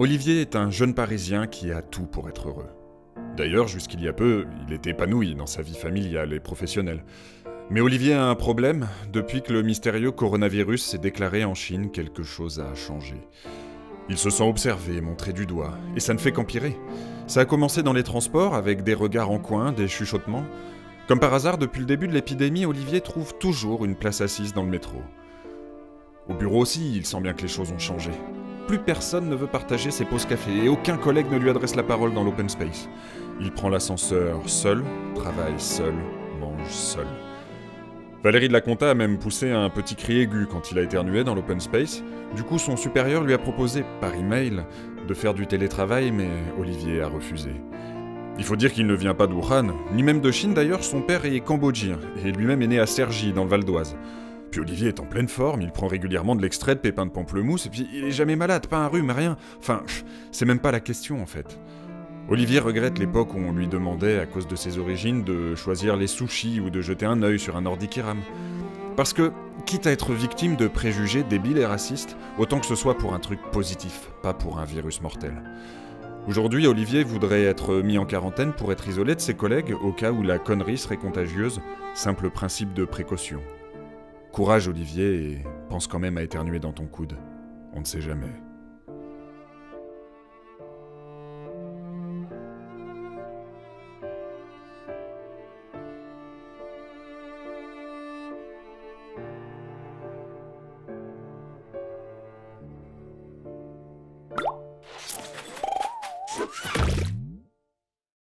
Olivier est un jeune Parisien qui a tout pour être heureux. D'ailleurs, jusqu'il y a peu, il est épanoui dans sa vie familiale et professionnelle. Mais Olivier a un problème. Depuis que le mystérieux coronavirus s'est déclaré en Chine, quelque chose a changé. Il se sent observé, montré du doigt, et ça ne fait qu'empirer. Ça a commencé dans les transports, avec des regards en coin, des chuchotements. Comme par hasard, depuis le début de l'épidémie, Olivier trouve toujours une place assise dans le métro. Au bureau aussi, il sent bien que les choses ont changé. Plus personne ne veut partager ses pauses café et aucun collègue ne lui adresse la parole dans l'open space. Il prend l'ascenseur seul, travaille seul, mange seul. Valérie de la Conta a même poussé un petit cri aigu quand il a éternué dans l'open space. Du coup, son supérieur lui a proposé, par email, de faire du télétravail, mais Olivier a refusé. Il faut dire qu'il ne vient pas de Wuhan, ni même de Chine d'ailleurs, son père est cambodgien, et lui-même est né à Cergy, dans le Val d'Oise. Puis Olivier est en pleine forme, il prend régulièrement de l'extrait de pépins de pamplemousse, et puis il est jamais malade, pas un rhume, rien. Enfin, c'est même pas la question en fait. Olivier regrette l'époque où on lui demandait, à cause de ses origines, de choisir les sushis ou de jeter un œil sur un ordi qui rame. Parce que, quitte à être victime de préjugés débiles et racistes, autant que ce soit pour un truc positif, pas pour un virus mortel. Aujourd'hui, Olivier voudrait être mis en quarantaine pour être isolé de ses collègues au cas où la connerie serait contagieuse, simple principe de précaution. Courage Olivier et pense quand même à éternuer dans ton coude. On ne sait jamais.